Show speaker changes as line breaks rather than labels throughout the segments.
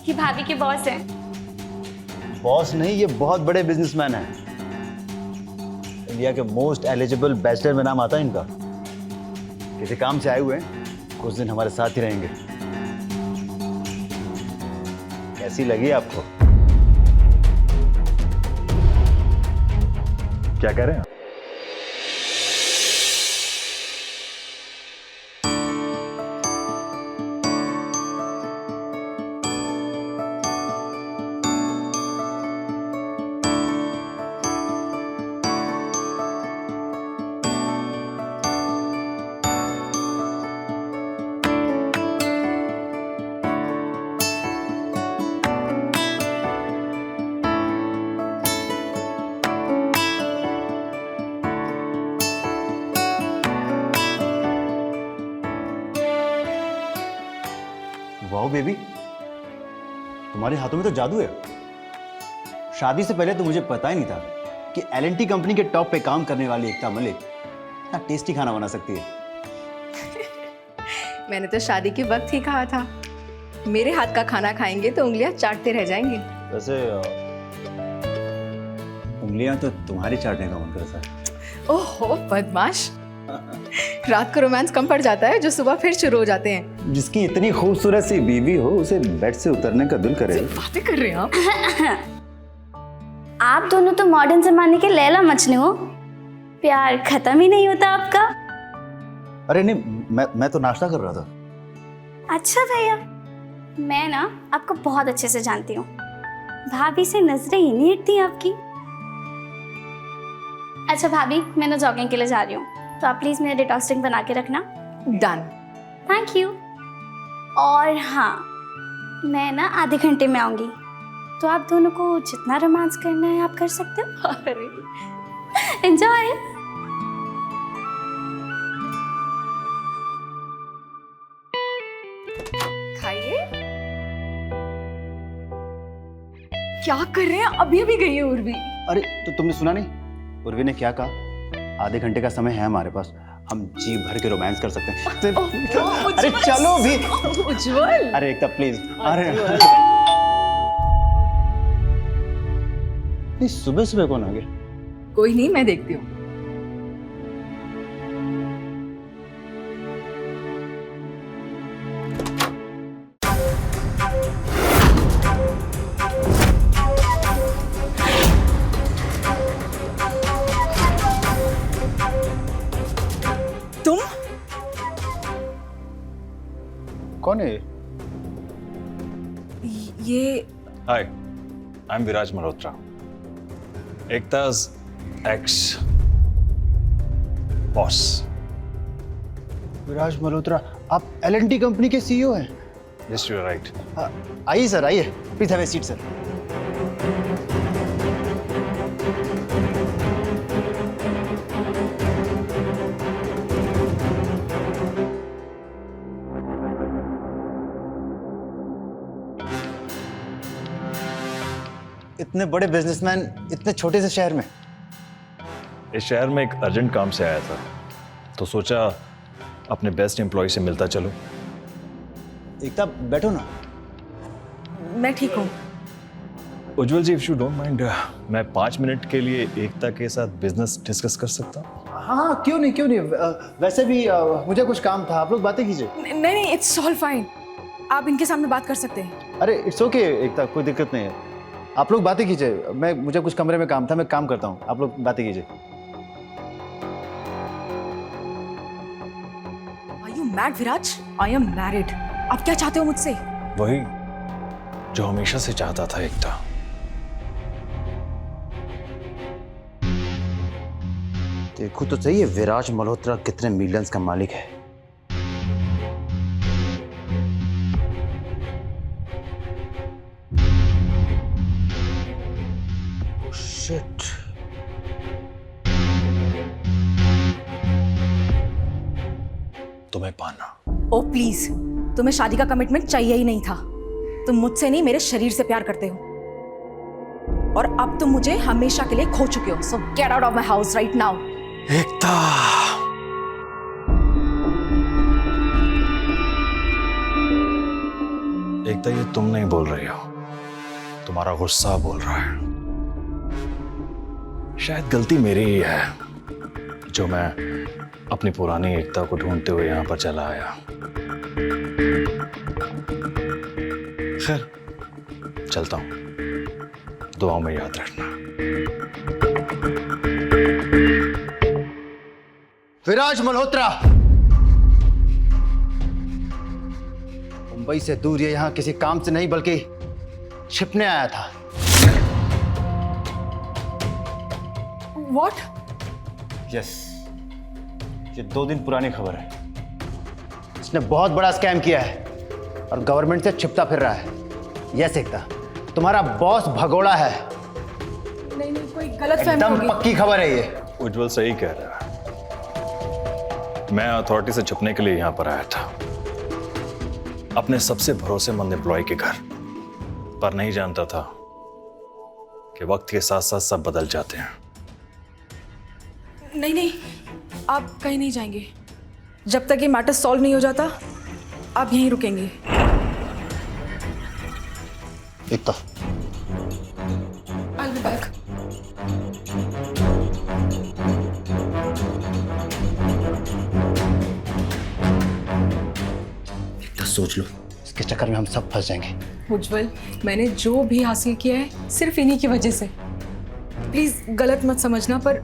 ये भाभी के बॉस हैं।
बॉस नहीं, ये बहुत बड़े बिजनेसमैन हैं। इंडिया के मोस्ट एलिजिबल बैचलर में नाम आता है इनका। किसी काम से आए हुए हैं, कुछ दिन हमारे साथ ही रहेंगे। कैसी लगी आपको?
क्या कह रहे हैं?
वाओ बेबी, तुम्हारे हाथों में तो जादू है। शादी से पहले तो मुझे पता ही नहीं था कि एल&टी कंपनी के टॉप पे काम करने वाली एकता मलिक इतना टेस्टी खाना बना सकती है।
मैंने तो शादी के वक्त ही कहा था, मेरे हाथ का खाना खाएंगे तो उंगलियां चाटते रह जाएंगे।
वैसे उंगलियां तो तुम्हारी चाटने का मन करता है।
ओहो बदमाश, रात को रोमांस कम पड़ जाता है जो सुबह फिर शुरू हो जाते हैं।
जिसकी इतनी खूबसूरत सी बीवी हो, उसे बेड से उतरने का दिल करे।
बातें कर रहे हैं आप।
आप दोनों तो मॉडर्न जमाने के लैला मजनू हो। प्यार खत्म ही नहीं होता आपका।
अरे नहीं, मैं तो नाश्ता कर रहा था।
अच्छा भैया, मैं ना आपको बहुत अच्छे से जानती हूँ। भाभी से नजरें ही नहीं हटती आपकी। अच्छा भाभी, मैं ना जॉगिंग के लिए जा रही हूँ, तो आप प्लीज मेरे डिटॉक्स ड्रिंक बना के रखना।
डन।
Thank you. और हाँ, मैं ना आधे घंटे में आऊंगी, तो आप दोनों को जितना रोमांस करना है आप कर सकते हो।
अरे
एंजॉय।
खाइए। क्या कर रहे हैं? अभी अभी गई है उर्वी।
अरे तो तुमने सुना नहीं, उर्वी ने क्या कहा? आधे घंटे का समय है हमारे पास, हम जी भर के रोमांस कर सकते हैं। अरे चलो भी।
उज्जवल।
अरे एकता प्लीज। अरे नहीं, सुबह सुबह कौन आ गया?
कोई नहीं, मैं देखती हूँ। तुम
कौन है?
ये
hi, I am Viraj Malhotra, Ekta's ex boss.
Viraj Malhotra, आप एल&टी कंपनी के सीईओ हैं?
Yes, you are right.
आइए सर, आइए, please have a seat sir. इतने बड़े बिजनेसमैन इतने छोटे से शहर में?
इस शहर में एक अर्जेंट काम से आया था, तो सोचा अपने बेस्ट एम्प्लॉय से मिलता चलो।
एकता बैठो ना।
मैं ठीक हूँ।
उज्जवल जी, इफ यू डोंट माइंड, मैं 5 मिनट के लिए एकता के साथ बिजनेस डिस्कस कर सकता हूँ?
हाँ, क्यों नहीं, क्यों नहीं। वैसे भी मुझे कुछ काम था, आप लोग बातें कीजिए।
नहीं, इट्स ऑल फाइन। आप इनके सामने बात कर सकते हैं।
अरे इट्स ओके एकता, कोई दिक्कत नहीं है। आप लोग बातें कीजिए, मुझे कुछ कमरे में काम था, मैं काम करता हूँ, आप लोग बातें कीजिए।
Are you mad, Viraj? I am married. आप क्या चाहते हो मुझसे?
वही जो हमेशा से चाहता था एकता।
देखो तो सही है, विराज मल्होत्रा कितने मिलियंस का मालिक है। शिट।
तुम्हें पाना।
ओ प्लीज, तुम्हें शादी का कमिटमेंट चाहिए ही नहीं था। तुम मुझसे नहीं, मेरे शरीर से प्यार करते हो, और अब तुम मुझे हमेशा के लिए खो चुके हो। So get out of my house right now.
Ekta, एक एकता, ये तुम नहीं बोल रही हो, तुम्हारा गुस्सा बोल रहा है। शायद गलती मेरी ही है जो मैं अपनी पुरानी एकता को ढूंढते हुए यहां पर चला आया। खैर, चलता हूं, दुआओं में याद रखना।
विराज मल्होत्रा, मुंबई से दूर ये यहां किसी काम से नहीं बल्कि छिपने आया था।
What?
यस, ये 2 दिन पुरानी खबर है। इसने बहुत बड़ा स्कैम किया है और गवर्नमेंट से छिपता फिर रहा है। यस एकता, तुम्हारा बॉस भगोड़ा है।
नहीं नहीं, कोई गलत फहमी
एकदम
होगी।
पक्की खबर है ये।
उज्जवल सही कह रहा है। मैं अथॉरिटी से छुपने के लिए यहां पर आया था, अपने सबसे भरोसेमंद एम्प्लॉय के घर, पर नहीं जानता था कि वक्त के साथ साथ सब बदल जाते हैं।
नहीं नहीं, आप कहीं नहीं जाएंगे। जब तक ये मैटर सॉल्व नहीं हो जाता आप यहीं रुकेंगे।
एकता,
I'll be back.
एकता सोच लो, इसके चक्कर में हम सब फंस जाएंगे।
उज्जवल, मैंने जो भी हासिल किया है सिर्फ इन्हीं की वजह से। प्लीज गलत मत समझना, पर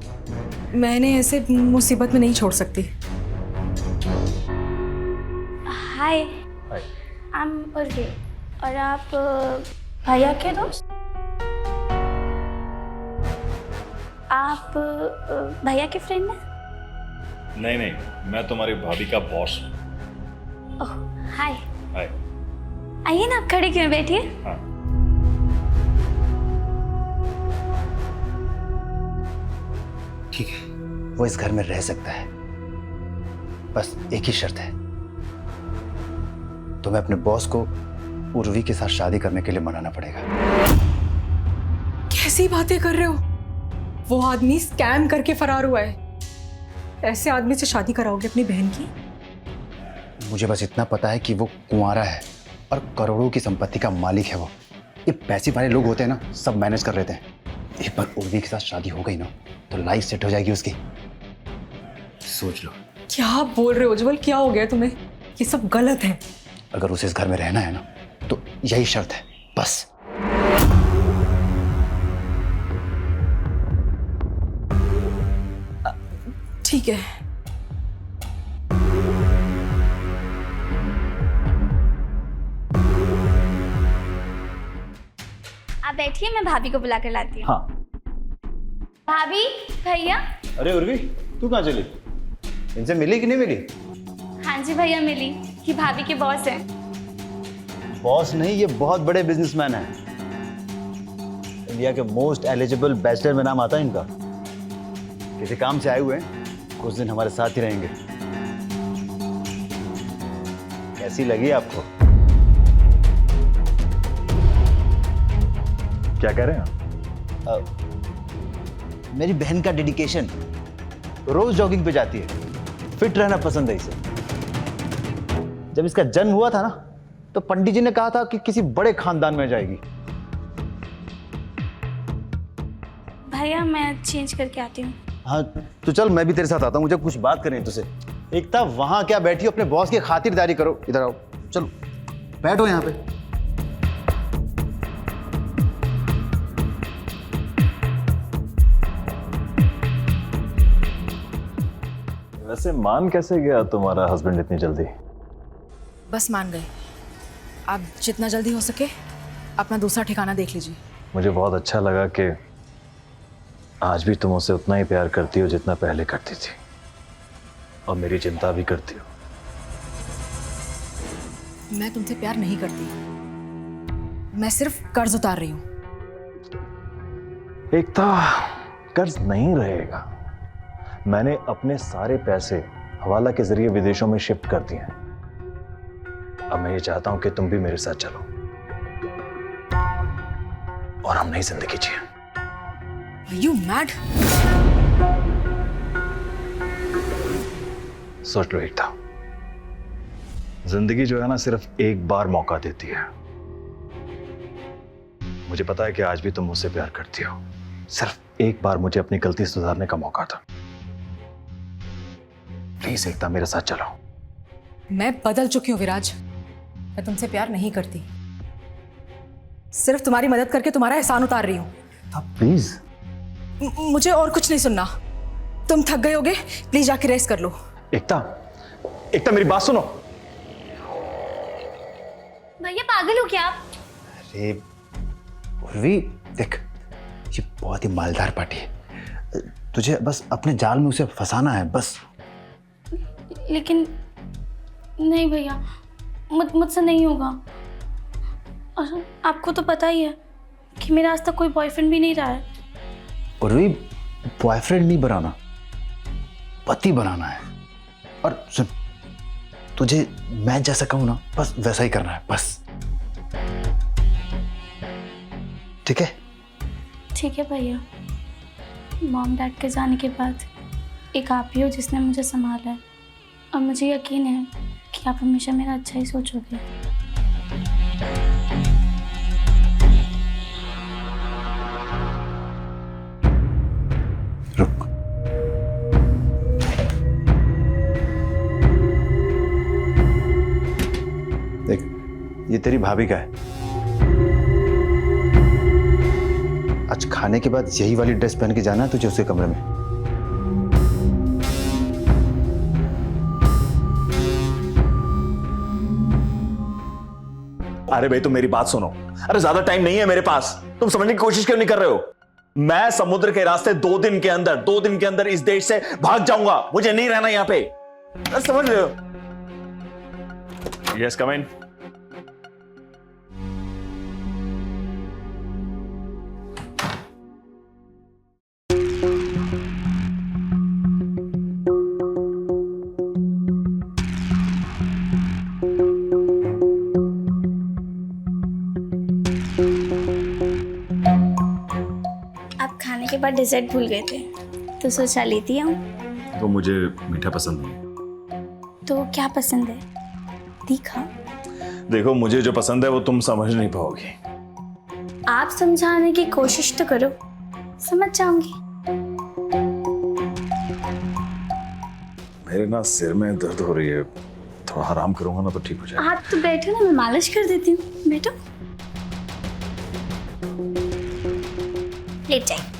मैंने ऐसे मुसीबत में नहीं छोड़ सकती।
हाय, आई एम उर्वी। और आप भैया के दोस्त? आप भैया के फ्रेंड हैं?
नहीं नहीं, मैं तुम्हारी भाभी का बॉस हूँ।
ओह हाय,
हाय।
आइए ना, आप खड़े क्यों, बैठिए।
हाँ।
ठीक है, वो इस घर में रह सकता है, बस एक ही शर्त है, तुम्हें अपने बॉस को उर्वी के साथ शादी करने के लिए मनाना पड़ेगा।
कैसी बातें कर रहे हो? वो आदमी स्कैम करके फरार हुआ है। ऐसे आदमी से शादी कराओगे अपनी बहन की?
मुझे बस इतना पता है कि वो कुंवारा है और करोड़ों की संपत्ति का मालिक है। वो ये पैसे वाले लोग होते हैं ना, सब मैनेज कर लेते हैं। एक बार उर्वी के साथ शादी हो गई ना तो लाइफ सेट हो जाएगी उसकी। सोच लो।
क्या बोल रहे हो उज्जवल? क्या हो गया तुम्हें? ये सब गलत है।
अगर उसे इस घर में रहना है ना तो यही शर्त है, बस।
ठीक है।
आप बैठिए, मैं भाभी को बुला कर लाती हूँ।
हाँ।
भाभी, भैया।
अरे उर्वी, तू कहाँ चली? इनसे मिली कि नहीं मिली?
हाँ जी भैया, मिली। ये भाभी के बॉस हैं।
बॉस नहीं, ये बहुत बड़े बिजनेसमैन हैं। इंडिया के मोस्ट एलिजिबल बैचलर में नाम आता है इनका। किसी काम से आए हुए हैं, कुछ दिन हमारे साथ ही रहेंगे। कैसी लगी आपको?
क्या कह रहे हैं?
मेरी बहन का डेडिकेशन, रोज जॉगिंग पे जाती है, फिट रहना पसंद है इसे। जब इसका जन्म हुआ था ना तो पंडित जी ने कहा था कि किसी बड़े खानदान में जाएगी।
भैया मैं चेंज करके आती हूँ।
हाँ तो चल, मैं भी तेरे साथ आता हूँ, मुझे कुछ बात करनी है तुझसे। एकता, वहां क्या बैठी हो, अपने बॉस की खातिरदारी करो। इधर आओ, चलो बैठो यहाँ पे।
वैसे मान कैसे गया तुम्हारा हस्बैंड इतनी जल्दी?
बस मान गए। आप जितना जल्दी हो सके अपना दूसरा ठिकाना देख लीजिए।
मुझे बहुत अच्छा लगा कि आज भी तुम उसे उतना ही प्यार करती हो जितना पहले करती थी, और मेरी चिंता भी करती हो।
मैं तुमसे प्यार नहीं करती, मैं सिर्फ कर्ज उतार रही हूँ।
एकता, कर्ज नहीं रहेगा। मैंने अपने सारे पैसे हवाला के जरिए विदेशों में शिफ्ट कर दिए हैं। अब मैं ये चाहता हूं कि तुम भी मेरे साथ चलो और हम नई जिंदगी जिए।
Are you mad?
सोच लो एकता, जिंदगी जो है ना सिर्फ एक बार मौका देती है, मुझे पता है कि आज भी तुम मुझसे प्यार करती हो। सिर्फ एक बार मुझे अपनी गलती सुधारने का मौका था। प्लीज एकता, मेरे साथ चलो।
मैं बदल चुकी हूँ विराज। मैं तुमसे प्यार नहीं करती, सिर्फ तुम्हारी मदद करके तुम्हारा एहसान उतार रही हूँ।
प्लीज।
मुझे और कुछ नहीं सुनना। तुम थक गए होगे, प्लीज जाके रेस्ट कर लो।
एकता, एकता मेरी बात सुनो।
भैया पागल हो क्या आप?
अरे उर्वी, देख ये बहुत ही मालदार पार्टी है, तुझे बस अपने जाल में उसे फंसाना है बस।
लेकिन नहीं भैया, मुझसे नहीं होगा। और आपको तो पता ही है कि मेरा आज तक कोई बॉयफ्रेंड भी नहीं रहा है।
उर्वी, बॉयफ्रेंड नहीं बनाना, पति बनाना है। और सुन, तुझे मैं जैसा कहूं ना बस वैसा ही करना है बस। ठीक है?
ठीक है भैया। मॉम डैड के जाने के बाद एक आप ही हो जिसने मुझे संभाला है, और मुझे यकीन है कि आप हमेशा मेरा अच्छा ही सोचोगे।
रुक। देख, ये तेरी भाभी का है। आज खाने के बाद यही वाली ड्रेस पहन के जाना है तुझे उसके कमरे में।
अरे भाई, तुम मेरी बात सुनो। अरे ज्यादा टाइम नहीं है मेरे पास, तुम समझने की कोशिश क्यों नहीं कर रहे हो? मैं समुद्र के रास्ते 2 दिन के अंदर इस देश से भाग जाऊंगा। मुझे नहीं रहना यहां पे। अरे समझ रहे हो? यस, कम इन।
आप खाने के बाद डिजर्ट भूल गए थे तो सोचा लेती हूँ।
तो मुझे मीठा पसंद नहीं।
तो क्या पसंद है? तीखा?
देखो, मुझे जो पसंद है वो तुम समझ नहीं पाओगी।
आप समझाने की कोशिश तो करो, समझ जाऊंगी।
मेरे ना सिर में दर्द हो रही है, थोड़ा आराम करूंगा ना तो ठीक हो जाएगा।
आप तो बैठो ना, मैं मालिश कर देती हूँ। बैठो, लेट जाइए।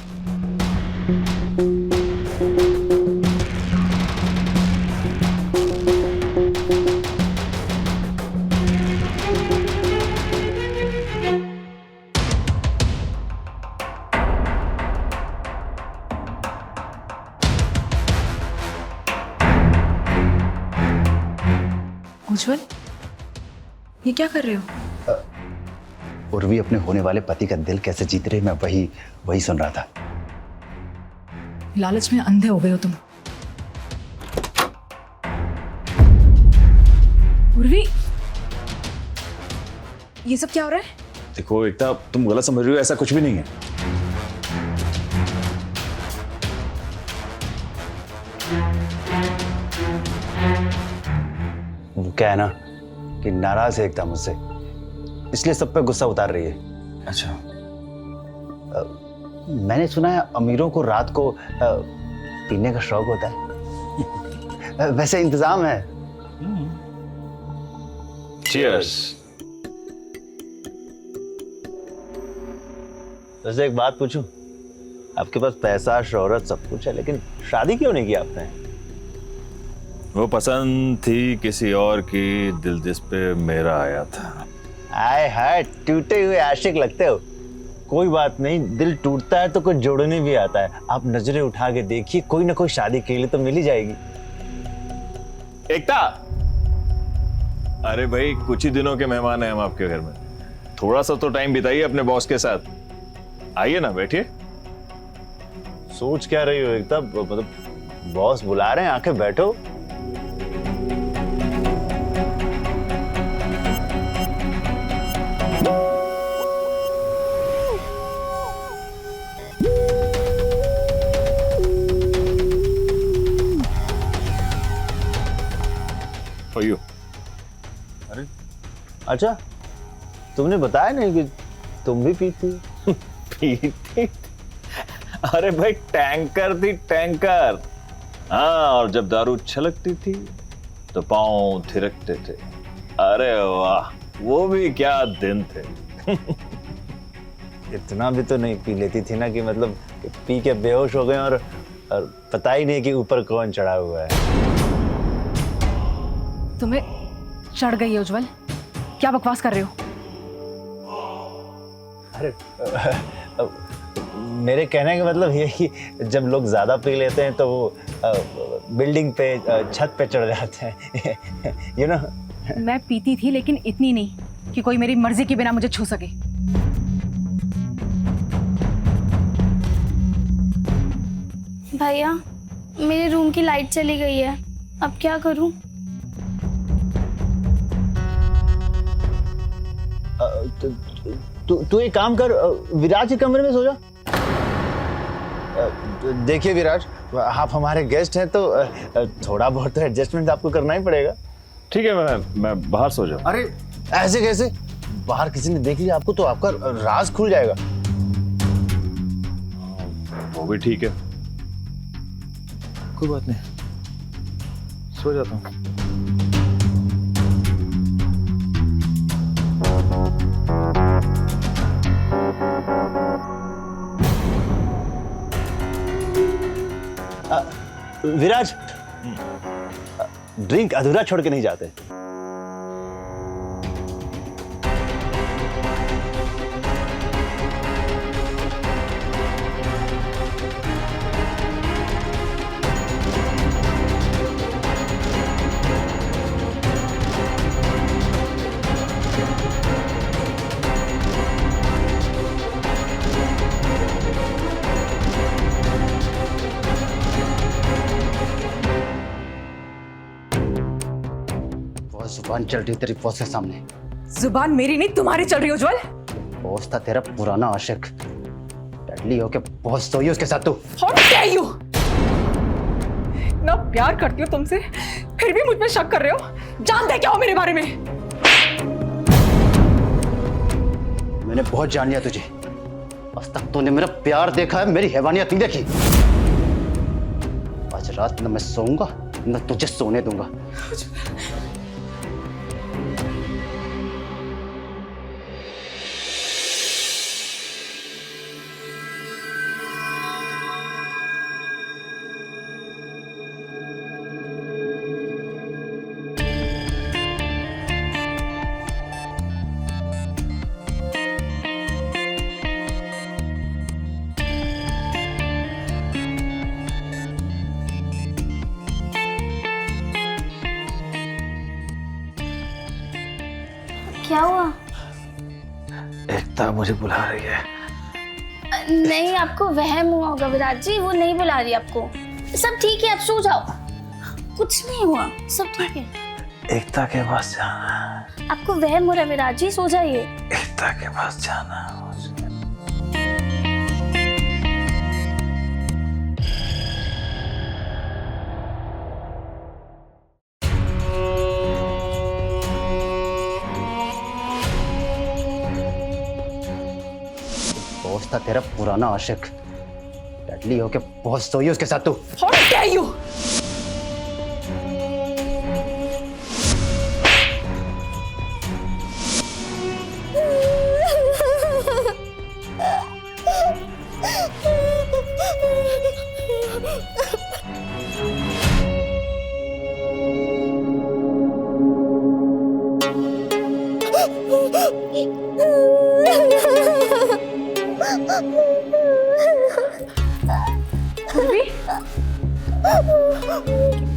उज्जवल, ये क्या कर रहे हो?
उर्वी अपने होने वाले पति का दिल कैसे जीत रही, मैं वही सुन रहा था।
लालच में अंधे हो गए हो तुम। उर्वी, ये सब क्या हो रहा है?
देखो एकता, तुम गलत समझ रही हो, ऐसा कुछ भी नहीं है।
वो क्या है ना कि नाराज है एकता मुझसे, इसलिए सब पे गुस्सा उतार रही है।
अच्छा,
मैंने सुना है अमीरों को रात को पीने का शौक होता है। वैसे इंतजाम है।
चीयर्स।
वैसे एक बात पूछूं, आपके पास पैसा शोहरत सब कुछ है, लेकिन शादी क्यों नहीं की आपने?
वो पसंद थी किसी और की, दिल जिस पे मेरा आया था।
आए हाय, टूटे हुए आशिक लगते हो। कोई बात नहीं, दिल टूटता है तो कुछ जोड़ने भी आता है। आप नजरें उठा के देखिए, कोई ना कोई शादी के लिए तो मिल ही जाएगी।
एकता, अरे भाई, कुछ ही दिनों के मेहमान हैं हम आपके घर में, थोड़ा सा तो टाइम बिताइए अपने बॉस के साथ। आइए ना, बैठिए।
सोच क्या रही हो एकता? मतलब बॉस बुला रहे हैं, आके बैठो।
For you.
अरे अच्छा, तुमने बताया नहीं कि
तुम भी पीती?
पीती? अरे भाई टैंकर थी टैंकर। हाँ, और जब दारू छलकती थी तो पांव थिरकते थे। अरे वाह, वो भी क्या दिन थे।
इतना भी तो नहीं पी लेती थी ना कि मतलब पी के बेहोश हो गए और पता ही नहीं कि ऊपर कौन चढ़ा हुआ है।
तुम्हें चढ़ गई है उज्जवल, क्या बकवास कर रहे हो?
अरे मेरे कहने का मतलब ये कि जब लोग ज्यादा पी लेते हैं तो वो बिल्डिंग पे छत पे चढ़ जाते हैं। You know.
मैं पीती थी लेकिन इतनी नहीं कि कोई मेरी मर्जी के बिना मुझे छू सके।
भैया मेरे रूम की लाइट चली गई है, अब क्या करूं?
तू एक काम कर, विराज के कमरे में सो जा। देखिए विराज, आप हमारे गेस्ट हैं तो थोड़ा बहुत तो एडजस्टमेंट आपको करना ही पड़ेगा।
ठीक है, मैं बाहर सो जाऊं।
अरे ऐसे कैसे? बाहर किसी ने देख लिया आपको तो आपका राज खुल जाएगा।
वो भी ठीक है, कोई बात नहीं, सो जाता हूँ।
विराज, ड्रिंक अधूरा छोड़ के नहीं जाते।
जुबान चल रही तेरी बॉस के सामने।
जुबान मेरी नहीं तुम्हारी चल रही है उज्जवल।
बॉस था तेरा पुराना आशिक, डैडली होके बॉस सोई उसके साथ तू।
How dare you! इतना प्यार करती हो तुमसे, फिर भी मुझ पे शक कर रहे हो। जानते क्या हो मेरे बारे में?
मैंने बहुत जान लिया तुझे। आज तक तूने मेरा प्यार देखा है, मेरी हैवानियत नहीं देखी। आज रात न मैं सोऊंगा न तुझे सोने दूंगा।
क्या हुआ?
एकता मुझे बुला रही है।
नहीं, आपको वहम हुआ होगा विराज जी, वो नहीं बुला रही आपको। सब ठीक है, आप सो जाओ, कुछ नहीं हुआ, सब ठीक है।
एकता के पास जाना है।
आपको वहम हो रहा है विराज जी, सो जाइए।
एकता के पास जाना है मुझे।
बॉस था तेरा पुराना आशिक, डैडली होके बॉस सोई उसके साथ तू।
How dare you!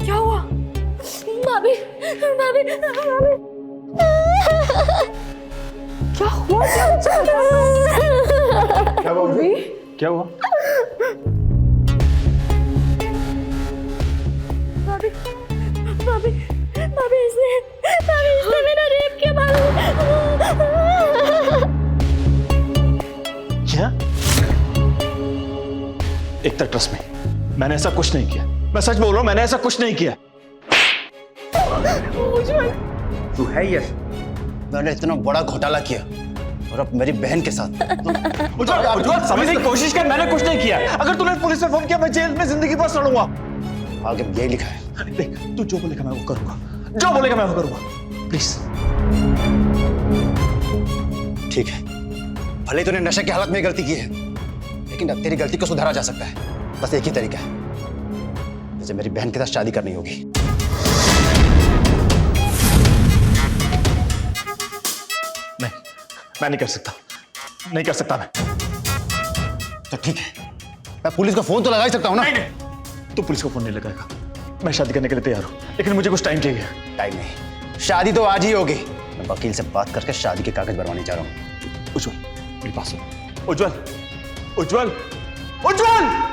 क्या हुआ?
भाभी, भाभी, भाभी।
क्या हुआ?
क्या हुआ? क्या हुआ?
भाभी, भाभी, भाभी इसने मेरा रेप किया भाभी।
क्या? एकता ट्रस्ट में, मैंने ऐसा कुछ नहीं किया। मैं सच बोल रहा हूं, मैंने ऐसा कुछ नहीं किया।
तू है यस, मैंने इतना बड़ा घोटाला किया, और अब मेरी बहन के साथ।
उज्जवल समझने की कोशिश कर, मैंने कुछ नहीं किया। अगर तूने पुलिस में फोन किया मैं जेल में जिंदगी भर सड़ूंगा।
आगे यही लिखा है।
देख तू जो बोलेगा मैं वो करूंगा, जो बोलेगा मैं वो करूंगा, प्लीज।
ठीक है, भले तूने नशे की हालत में गलती की है, लेकिन अब तेरी गलती को सुधारा जा सकता है। बस एक ही तरीका है, मुझे मेरी बहन के साथ शादी करनी होगी।
नहीं, मैं नहीं कर सकता, नहीं कर सकता मैं।
तो ठीक है, मैं पुलिस को फोन तो लगा ही सकता हूं ना?
नहीं, तू पुलिस को फोन नहीं लगाएगा। मैं शादी करने के लिए तैयार हूं, लेकिन मुझे कुछ टाइम चाहिए।
टाइम नहीं, शादी तो आज ही होगी। मैं वकील से बात करके शादी के कागज बनवाने जा रहा हूं।
उज्जवल मेरी बात सुन। उज्जवल, उज्जवल, उज्जवल!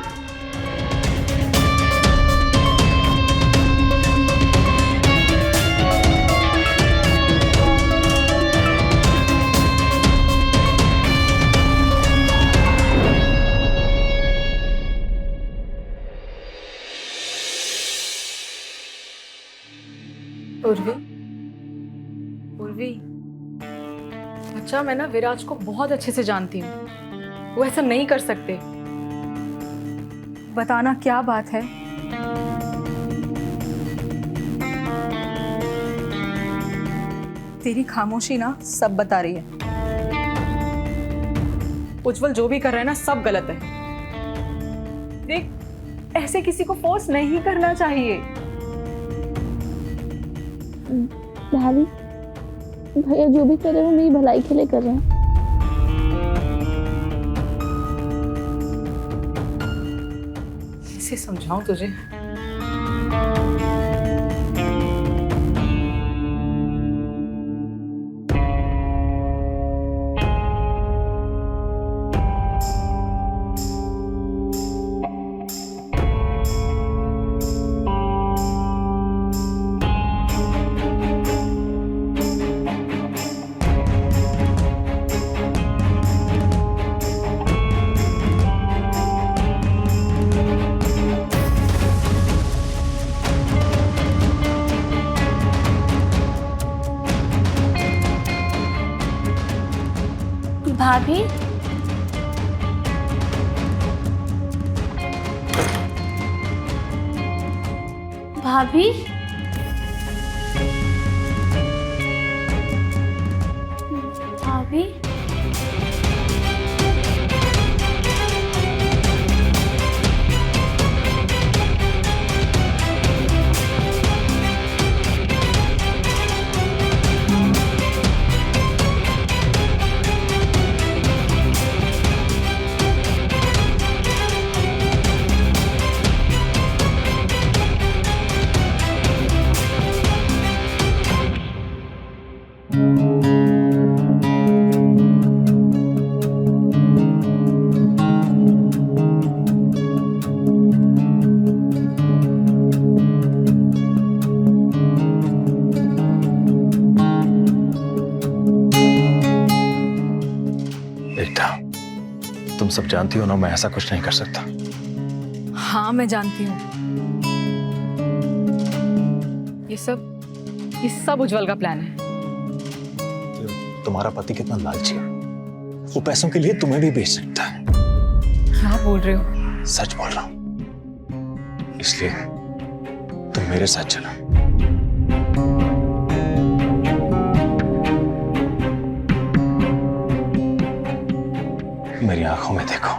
उर्वी, उर्वी, अच्छा मैं ना विराज को बहुत अच्छे से जानती हूँ। वो ऐसा नहीं कर सकते। बताना क्या बात है? तेरी खामोशी ना सब बता रही है। उज्जवल जो भी कर रहा है ना सब गलत है। देख, ऐसे किसी को फोर्स नहीं करना चाहिए।
भाभी, भैया जो भी कर रहे हैं वो मेरी भलाई के लिए कर रहे हैं।
कैसे समझाऊं तुझे?
भाभी, भाभी, भाभी,
तुम सब जानती हो ना, मैं ऐसा कुछ नहीं कर सकता।
हाँ मैं जानती हूँ। ये सब उज्जवल का प्लान है।
तुम्हारा पति कितना लालची है, वो पैसों के लिए तुम्हें भी बेच सकता है।
क्या बोल रहे हो?
सच बोल रहा हूं, इसलिए तुम मेरे साथ चलो। मेरी आंखों में देखो,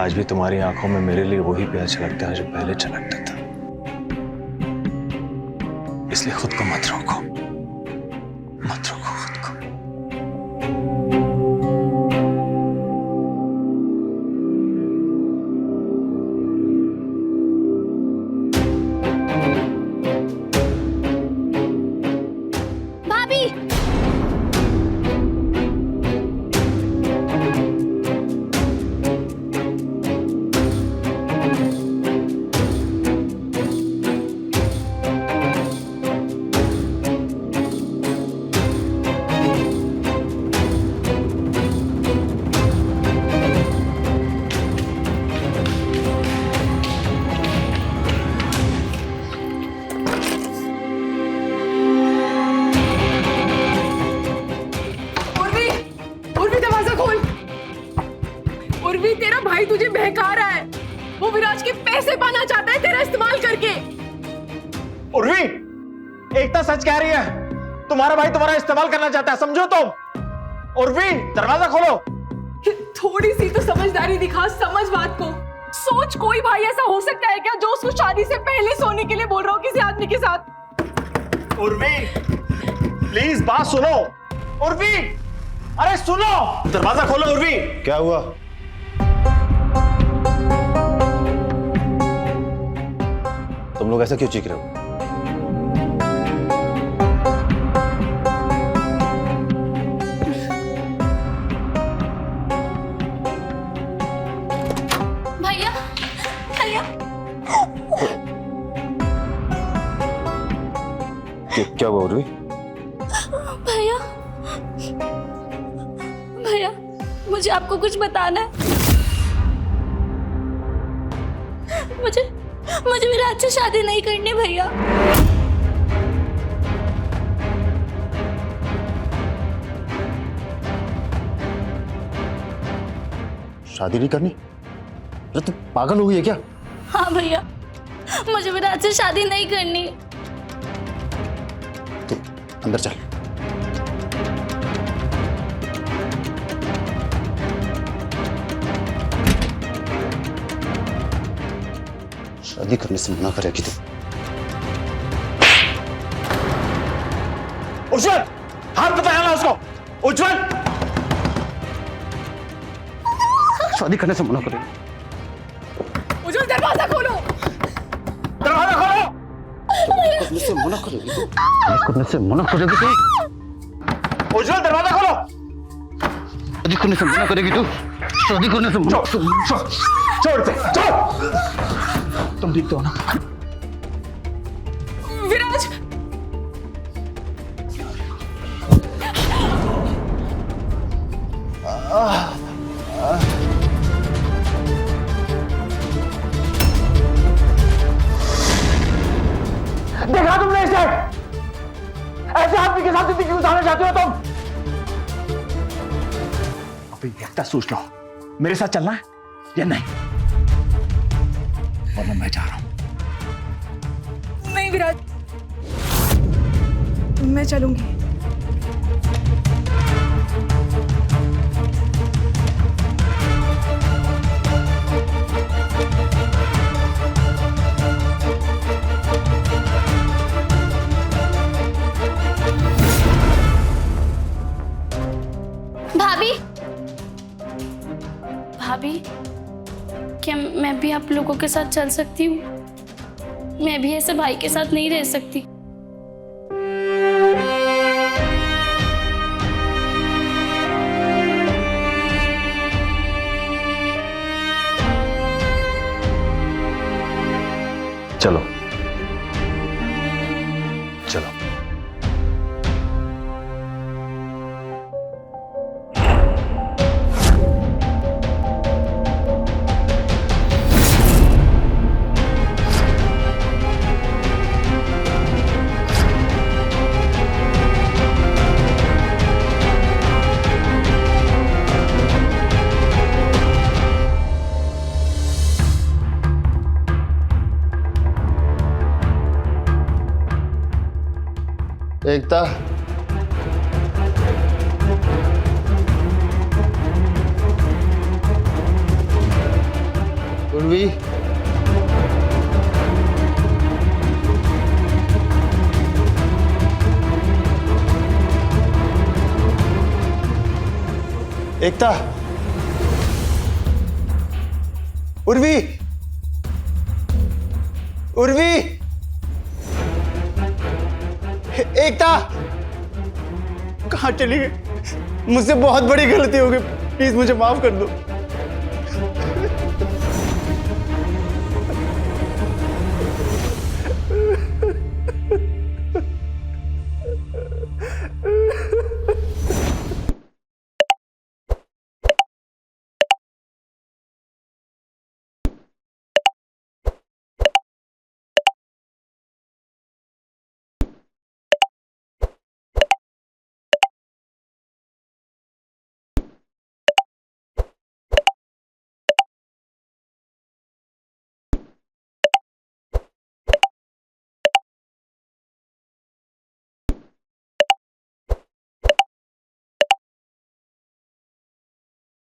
आज भी तुम्हारी आंखों में मेरे लिए वही प्यार छलकता है जो पहले छलकता था। इसलिए खुद को मत रोको, मत रोको खुद को।
तेरा भाई तुझे बहका रहा है। वो विराज के पैसे पाना चाहता है तेरा इस्तेमाल करके।
उर्वी, एकता सच कह रही है। तुम्हारा भाई तुम्हारा इस्तेमाल करना चाहता है, समझो तुम। उर्वी, दरवाजा खोलो।
थोड़ी सी तो समझदारी दिखा, समझ बात को। सोच, कोई भाई ऐसा हो सकता है क्या जो उसको शादी से पहले सोने के लिए बोल रहा हो किसी आदमी के साथ?
उर्वी, प्लीज बात सुनो। उर्वी, अरे सुनो, दरवाजा खोलो। उर्वी,
क्या हुआ? तुम लोग ऐसा क्यों चीख रहे हो?
भैया भैया
क्या हुआ उर्वी?
भैया भैया, मुझे आपको कुछ बताना है। मुझे विराज से शादी नहीं करनी भैया।
शादी नहीं करनी? अरे तू पागल हो गई है क्या?
हाँ भैया, मुझे विराज से शादी नहीं करनी।
तू अंदर चल। शादी करने से मना करेगी तू?
उज्जवल, हाथ बताया ना उसको। उज्जवल,
शादी करने से मना करेगी?
उज्जवल, दरवाजा खोलो।
दरवाजा खोलो।
करने से मना करेगी तू? करने से मना करेगी तू?
उज्जवल, दरवाजा खोलो।
शादी करने से मना करेगी तू? शादी करने से मना?
छोड़ दे, छोड़। तुम ठीक तो हो ना?
विराज,
देखा तुमने इसे? ऐसे आदमी के साथ जिंदगी गुजारना चाहते हो तुम? अभी एकता सोच लो, मेरे साथ चलना है या नहीं, वरना मैं जा रहा हूं।
नहीं विराज, मैं चलूंगी।
भाभी भाभी, क्या मैं भी आप लोगों के साथ चल सकती हूँ? मैं भी ऐसे भाई के साथ नहीं रह सकती।
चलो चलो।
एकता, उर्वी, एकता, उर्वी, उर्वी, एकता, कहाँ चली गई? मुझसे बहुत बड़ी गलती हो गई, प्लीज मुझे माफ कर दो।